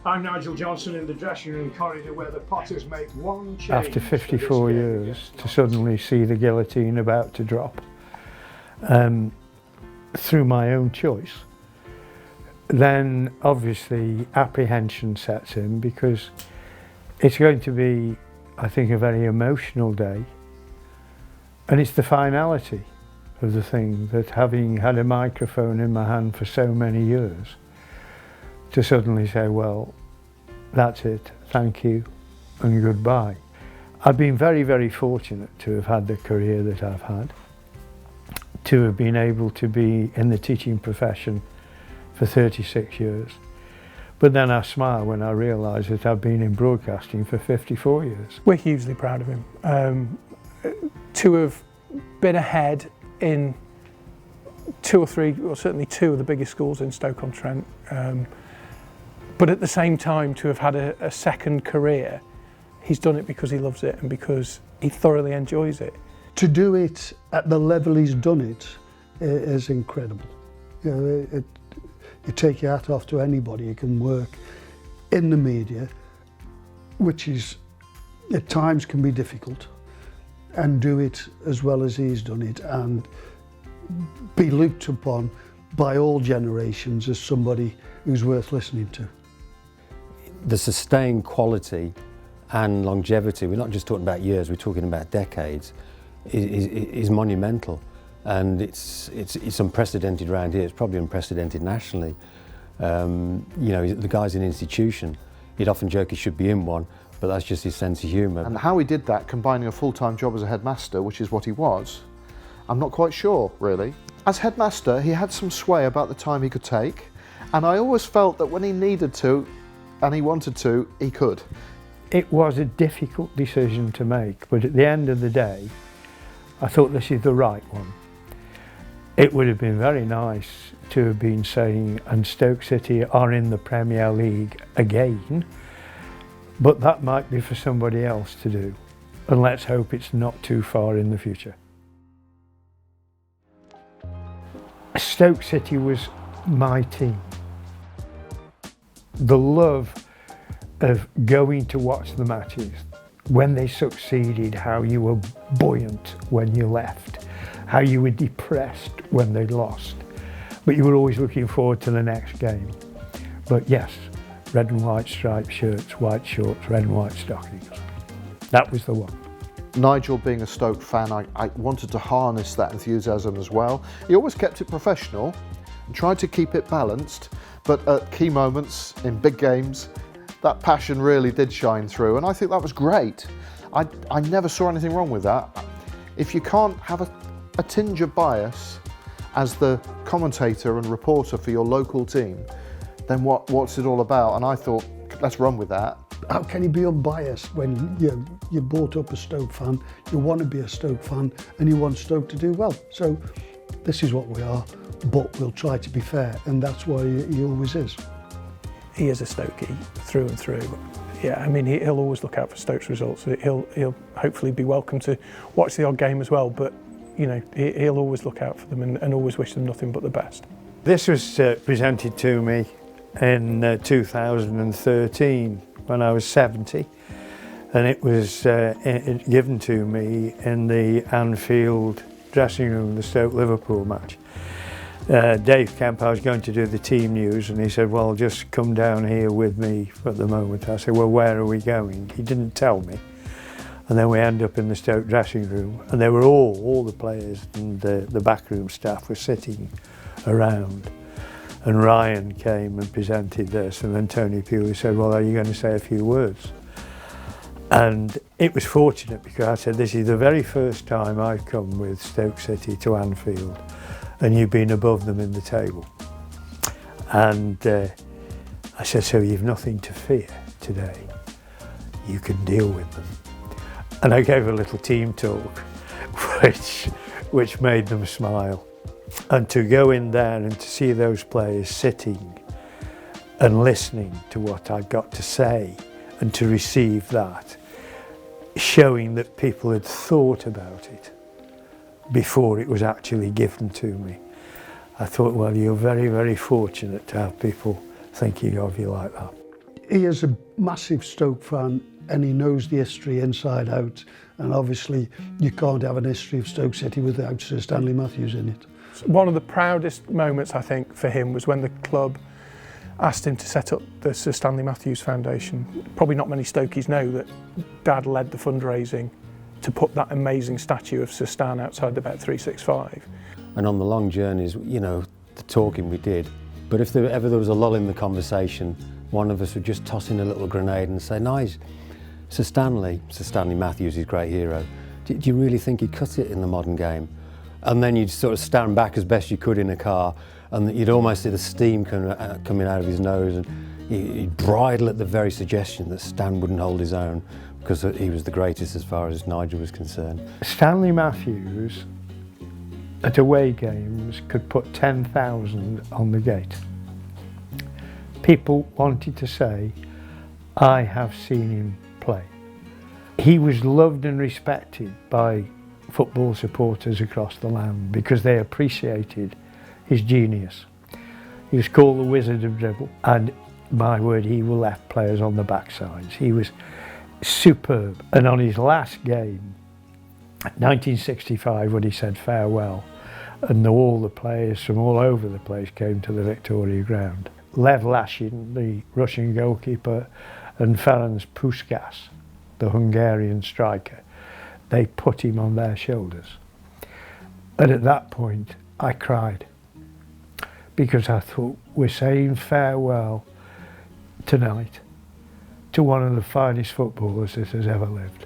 I'm Nigel Johnson in the dressing room corridor where the Potters make one change. After 54 years, to suddenly see the guillotine about to drop, through my own choice, then obviously apprehension sets in, because it's going to be, I think, a very emotional day. And it's the finality of the thing, that having had a microphone in my hand for so many years, to suddenly say, well, that's it, thank you and goodbye. I've been very, very fortunate to have had the career that I've had, to have been able to be in the teaching profession for 36 years. But then I smile when I realise that I've been in broadcasting for 54 years. We're hugely proud of him. To have been ahead in 2 or 3, or certainly 2 of the biggest schools in Stoke-on-Trent, but at the same time to have had a second career. He's done it because he loves it and because he thoroughly enjoys it. To do it at the level he's done it is incredible. You know, you take your hat off to anybody who can work in the media, which is at times can be difficult, and do it as well as he's done it, and be looked upon by all generations as somebody who's worth listening to. The sustained quality and longevity, we're not just talking about years, we're talking about decades, is monumental. And it's unprecedented around here. It's probably unprecedented nationally. You know, the guy's an institution. You'd often joke he should be in one, but that's just his sense of humour. And how he did that, combining a full-time job as a headmaster, which is what he was, I'm not quite sure, really. As headmaster, he had some sway about the time he could take, and I always felt that when he needed to, and he wanted to, he could. It was a difficult decision to make, but at the end of the day, I thought this is the right one. It would have been very nice to have been saying, and Stoke City are in the Premier League again, but that might be for somebody else to do. And let's hope it's not too far in the future. Stoke City was my team. The love of going to watch the matches, when they succeeded, how you were buoyant when you left, how you were depressed when they lost, but you were always looking forward to the next game. But yes, red and white striped shirts, white shorts, red and white stockings. That was the one. Nigel, being a Stoke fan, I wanted to harness that enthusiasm as well. He always kept it professional and tried to keep it balanced, but at key moments in big games, that passion really did shine through, and I think that was great. I never saw anything wrong with that. If you can't have a tinge of bias as the commentator and reporter for your local team, then what's it all about? And I thought, let's run with that. How can you be unbiased when you're brought up a Stoke fan, you want to be a Stoke fan, and you want Stoke to do well? So this is what we are, but we'll try to be fair, and that's why he always is. He is a Stokey through and through. Yeah, I mean, he'll always look out for Stoke's results. He'll hopefully be welcome to watch the odd game as well, but you know, he'll always look out for them and always wish them nothing but the best. This was presented to me in 2013 when I was 70, and it was given to me in the Anfield dressing room, the Stoke-Liverpool match. Dave Kemp, I was going to do the team news, and he said, well, just come down here with me at the moment. I said, well, where are we going? He didn't tell me. And then we end up in the Stoke dressing room, and they were all the players and the backroom staff were sitting around. And Ryan came and presented this, and then Tony Pewley said, well, are you going to say a few words? And it was fortunate because I said, this is the very first time I've come with Stoke City to Anfield, and you've been above them in the table. And I said, so you've nothing to fear today. You can deal with them. And I gave a little team talk, which made them smile. And to go in there and to see those players sitting and listening to what I'd got to say, and to receive that, showing that people had thought about it before it was actually given to me. I thought, well, you're very, very fortunate to have people thinking of you like that. He is a massive Stoke fan and he knows the history inside out, and obviously you can't have an history of Stoke City without Sir Stanley Matthews in it. One of the proudest moments I think for him was when the club asked him to set up the Sir Stanley Matthews Foundation. Probably not many Stokies know that Dad led the fundraising to put that amazing statue of Sir Stan outside the Bet 365. And on the long journeys, you know, the talking we did, but if there was a lull in the conversation, one of us would just toss in a little grenade and say, "Nice, Sir Stanley Matthews, his great hero, do you really think he'd cut it in the modern game?" And then you'd sort of stand back as best you could in a car, and you'd almost see the steam coming out of his nose, and he'd bridle at the very suggestion that Stan wouldn't hold his own, because he was the greatest as far as Nigel was concerned. Stanley Matthews at away games could put 10,000 on the gate. People wanted to say, "I have seen him play." He was loved and respected by football supporters across the land because they appreciated his genius. He was called the Wizard of Dribble, and my word, he left players on the backsides. He was superb. And on his last game, 1965, when he said farewell, and all the players from all over the place came to the Victoria ground. Lev Lashin, the Russian goalkeeper, and Ferenc Puskás, the Hungarian striker, they put him on their shoulders. And at that point, I cried, because I thought, we're saying farewell tonight to one of the finest footballers that has ever lived.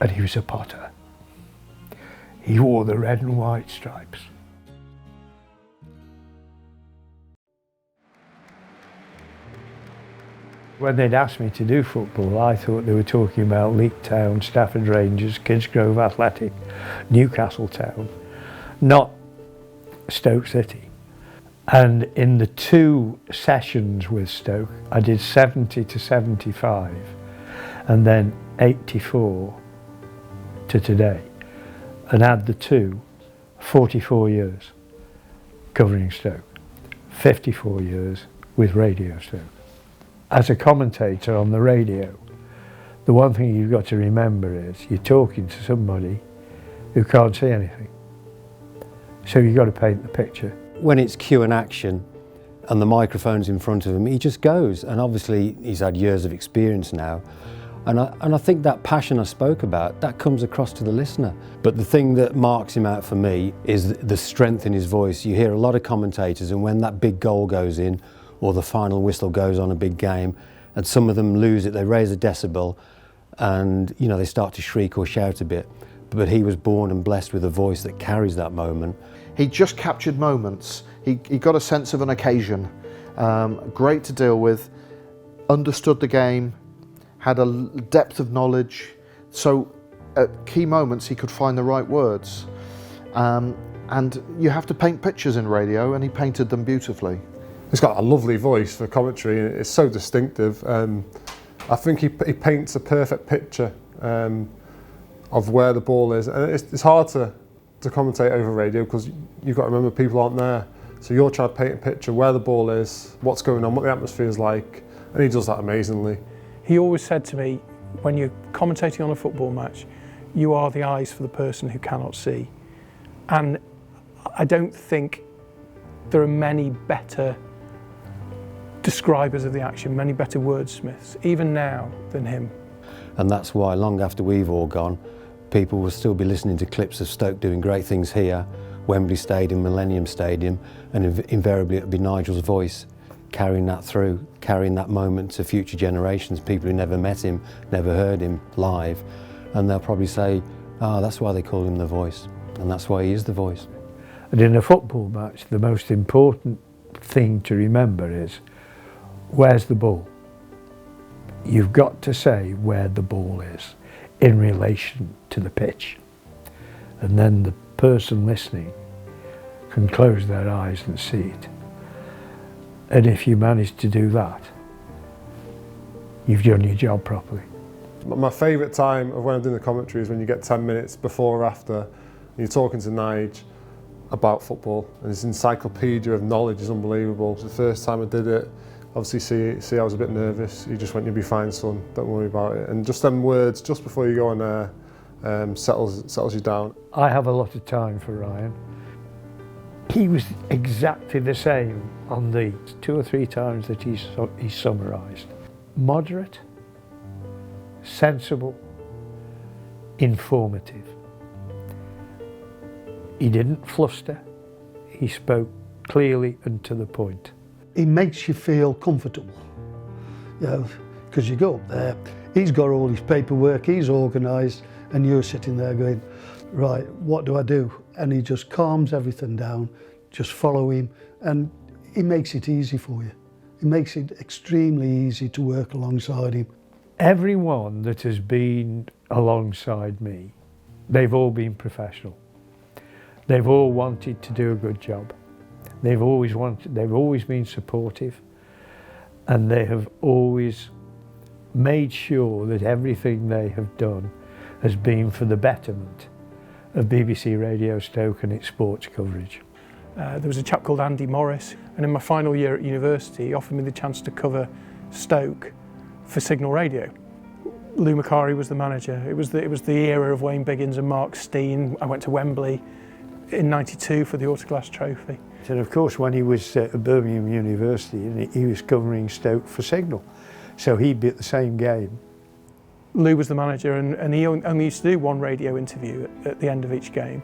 And he was a Potter. He wore the red and white stripes. When they'd asked me to do football, I thought they were talking about Leek Town, Stafford Rangers, Kidsgrove Athletic, Newcastle Town, not Stoke City. And in the 2 sessions with Stoke, I did 70 to 75, and then 84 to today. And add the 2, 44 years covering Stoke, 54 years with Radio Stoke. As a commentator on the radio, the one thing you've got to remember is you're talking to somebody who can't see anything. So you've got to paint the picture. When it's cue and action and the microphone's in front of him, he just goes. And obviously he's had years of experience now. And I think that passion I spoke about, that comes across to the listener. But the thing that marks him out for me is the strength in his voice. You hear a lot of commentators, and when that big goal goes in, or the final whistle goes on a big game, and some of them lose it, they raise a decibel, and you know, they start to shriek or shout a bit. But he was born and blessed with a voice that carries that moment. He just captured moments. He got a sense of an occasion. Great to deal with, understood the game, had a depth of knowledge. So at key moments he could find the right words. And you have to paint pictures in radio, and he painted them beautifully. He's got a lovely voice for commentary, and it's so distinctive. I think he paints a perfect picture of where the ball is. And it's hard to commentate over radio because you've got to remember people aren't there. So you're trying to paint a picture where the ball is, what's going on, what the atmosphere is like, and he does that amazingly. He always said to me, when you're commentating on a football match, you are the eyes for the person who cannot see. And I don't think there are many better describers of the action, many better wordsmiths, even now, than him. And that's why long after we've all gone, people will still be listening to clips of Stoke doing great things here, Wembley Stadium, Millennium Stadium, and invariably it'll be Nigel's voice carrying that through, carrying that moment to future generations, people who never met him, never heard him live, and they'll probably say, "Ah, that's why they call him the voice, and that's why he is the voice." And in a football match, the most important thing to remember is, where's the ball? You've got to say where the ball is in relation to the pitch. And then the person listening can close their eyes and see it. And if you manage to do that, you've done your job properly. My favourite time of when I'm doing the commentary is when you get 10 minutes before or after, and you're talking to Nige about football, and his encyclopedia of knowledge is unbelievable. The first time I did it obviously see I was a bit nervous. He just went, "You'll be fine, son, don't worry about it." And just them words just before you go on there settles you down. I have a lot of time for Ryan. He was exactly the same on the 2 or 3 times that he summarised. Moderate, sensible, informative. He didn't fluster. He spoke clearly and to the point. He makes you feel comfortable, you know, because you go up there, he's got all his paperwork, he's organised, and you're sitting there going, right, what do I do? And he just calms everything down, just follow him, and he makes it easy for you. He makes it extremely easy to work alongside him. Everyone that has been alongside me, they've all been professional. They've all wanted to do a good job. They've always been supportive, and they have always made sure that everything they have done has been for the betterment of BBC Radio Stoke and its sports coverage. There was a chap called Andy Morris, and in my final year at university he offered me the chance to cover Stoke for Signal Radio. Lou Macari was the manager. It was the era of Wayne Biggins and Mark Steen. I went to Wembley in '92 for the Autoglass Trophy. And of course, when he was at Birmingham University, he was covering Stoke for Signal, so he'd be at the same game. Lou was the manager, and he only used to do one radio interview at the end of each game.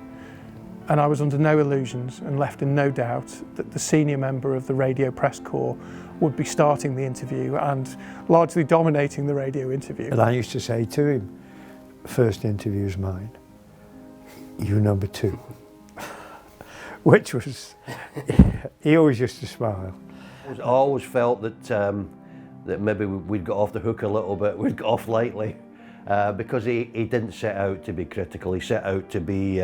And I was under no illusions and left in no doubt that the senior member of the radio press corps would be starting the interview and largely dominating the radio interview. And I used to say to him, first interview's mine, you number 2. Which was, he always used to smile. I always felt that maybe we'd got off the hook a little bit, we'd got off lightly, because he didn't set out to be critical, he set out to be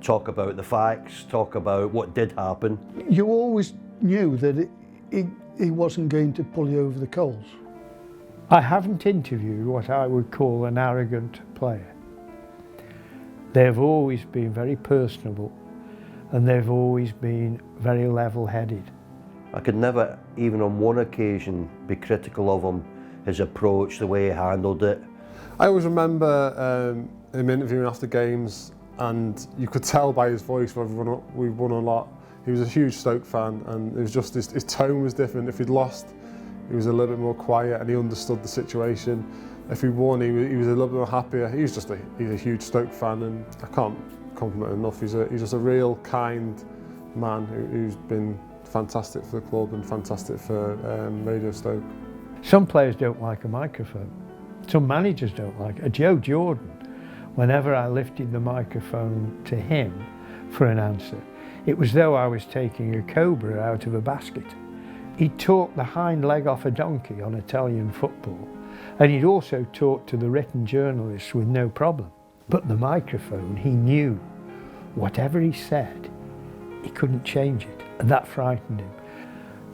talk about the facts, talk about what did happen. You always knew that he wasn't going to pull you over the coals. I haven't interviewed what I would call an arrogant player. They've always been very personable, and they've always been very level-headed. I could never, even on one occasion, be critical of him, his approach, the way he handled it. I always remember him interviewing after games, and you could tell by his voice whether we won or not. He was a huge Stoke fan, and it was just his tone was different. If he'd lost, he was a little bit more quiet and he understood the situation. If he won, he was a little bit more happier. He's a huge Stoke fan, and I can't compliment him enough. He's just a real kind man who's been fantastic for the club and fantastic for Radio Stoke. Some players don't like a microphone. Some managers don't like it. Joe Jordan, whenever I lifted the microphone to him for an answer, it was though I was taking a cobra out of a basket. He'd talk the hind leg off a donkey on Italian football, and he'd also talk to the written journalists with no problem. But the microphone, he knew whatever he said, he couldn't change it, and that frightened him.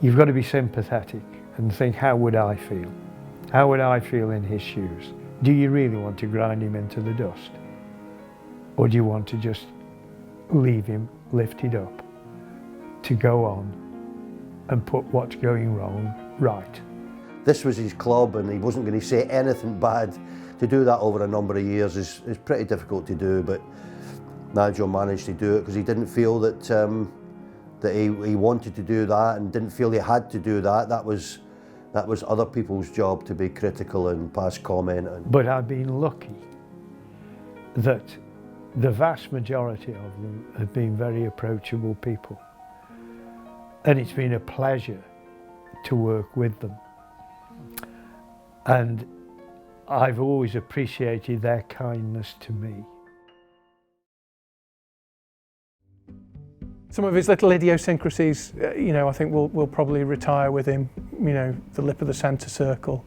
You've got to be sympathetic and think, how would I feel? How would I feel in his shoes? Do you really want to grind him into the dust? Or do you want to just leave him lifted up to go on and put what's going wrong right? This was his club, and he wasn't going to say anything bad. To do that over a number of years is pretty difficult to do, but Nigel managed to do it because he didn't feel that he wanted to do that and didn't feel he had to do that. That was other people's job to be critical and pass comment. But I've been lucky that the vast majority of them have been very approachable people, and it's been a pleasure to work with them. And I've always appreciated their kindness to me. Some of his little idiosyncrasies, I think we'll probably retire with him. The lip of the centre circle,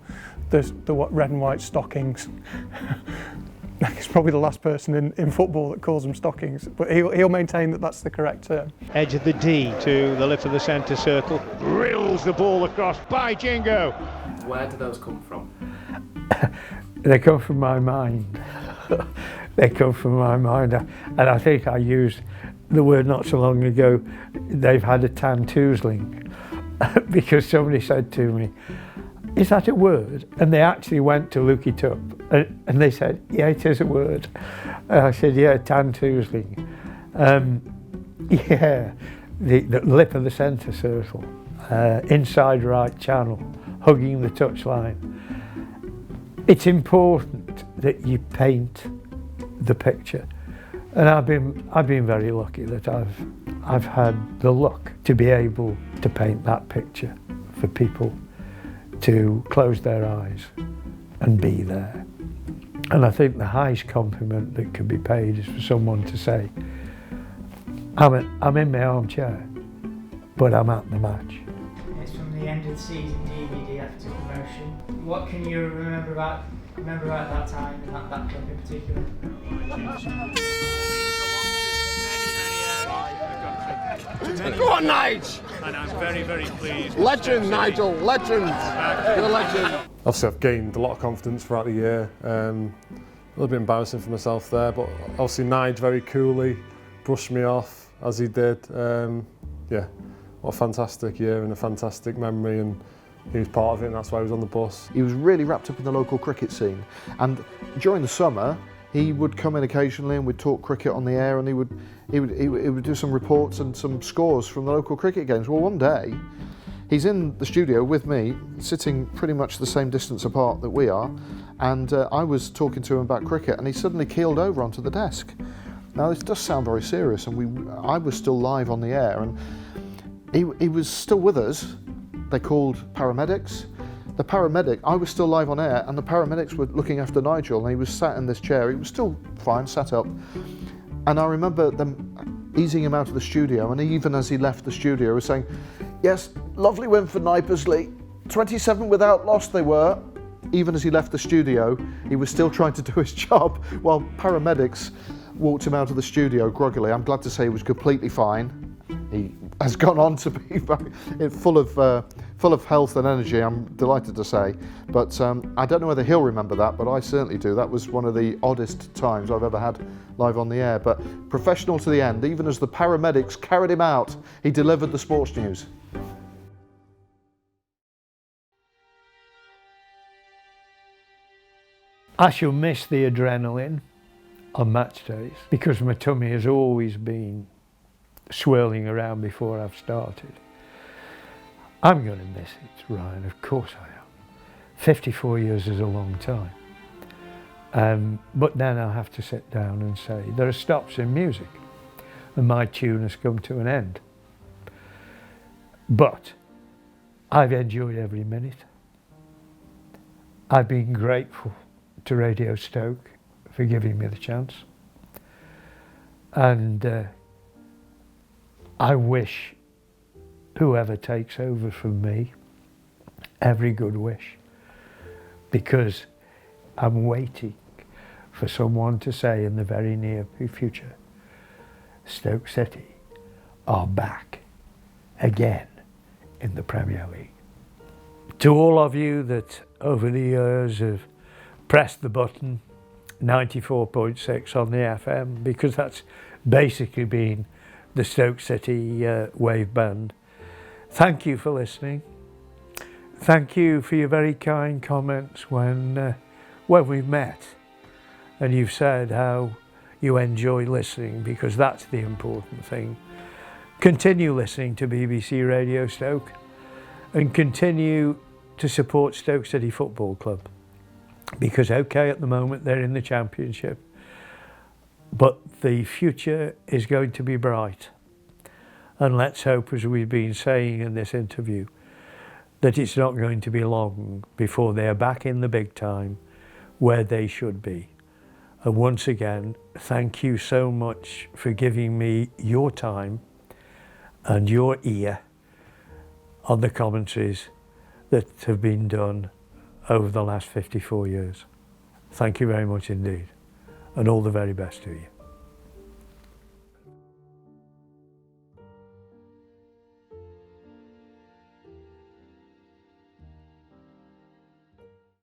the red and white stockings. He's probably the last person in football that calls them stockings, but he'll maintain that that's the correct term. Edge of the D to the lip of the centre circle. Drills the ball across by JINGO. Where do those come from? They come from my mind. They come from my mind. And I think I used the word not so long ago, they've had a tantoozling. because somebody said to me, "Is that a word?" And they actually went to look it up, and they said, "Yeah, it is a word." And I said, "Yeah, tantoozling." Yeah, the lip of the centre circle, inside right channel, hugging the touchline. It's important that you paint the picture, and I've been very lucky that I've had the luck to be able to paint that picture for people to close their eyes and be there. And I think the highest compliment that can be paid is for someone to say, I'm in my armchair, but I'm at the match. It's from the end of the season DVD after promotion. What can you remember about that time and that club in particular? Go on, Nige! And I'm very, very pleased. Legend, Nigel, legend! You're a legend. Obviously I've gained a lot of confidence throughout the year. A little bit embarrassing for myself there, but obviously Nige very coolly brushed me off as he did. Yeah, what a fantastic year and a fantastic memory, and he was part of it, and that's why he was on the bus. He was really wrapped up in the local cricket scene, and during the summer he would come in occasionally and we'd talk cricket on the air, and he would do some reports and some scores from the local cricket games. Well, one day he's in the studio with me, sitting pretty much the same distance apart that we are, and I was talking to him about cricket, and he suddenly keeled over onto the desk. Now this does sound very serious, and I was still live on the air, and he was still with us. They called paramedics. The paramedic, I was still live on air, and the paramedics were looking after Nigel, and he was sat in this chair. He was still fine, sat up. And I remember them easing him out of the studio, and even as he left the studio, he was saying, "Yes, lovely win for Knipersley. 27 without loss they were." Even as he left the studio, he was still trying to do his job, while paramedics walked him out of the studio groggily. I'm glad to say he was completely fine. He has gone on to be full of health and energy, I'm delighted to say. But I don't know whether he'll remember that, but I certainly do. That was one of the oddest times I've ever had live on the air. But professional to the end, even as the paramedics carried him out, he delivered the sports news. I shall miss the adrenaline on match days, because my tummy has always been swirling around before I've started. I'm going to miss it, Ryan, of course I am. 54 years is a long time. But then I'll have to sit down and say, there are stops in music, and my tune has come to an end. But I've enjoyed every minute. I've been grateful to Radio Stoke for giving me the chance. And I wish whoever takes over from me every good wish, because I'm waiting for someone to say in the very near future, Stoke City are back again in the Premier League. To all of you that over the years have pressed the button 94.6 on the FM, because that's basically been the Stoke City wave band. Thank you for listening. Thank you for your very kind comments when we've met, and you've said how you enjoy listening, because that's the important thing. Continue listening to BBC Radio Stoke, and continue to support Stoke City Football Club, because okay, at the moment they're in the Championship, but the future is going to be bright. And let's hope, as we've been saying in this interview, that it's not going to be long before they're back in the big time where they should be. And once again, thank you so much for giving me your time and your ear on the commentaries that have been done over the last 54 years. Thank you very much indeed, and all the very best to you.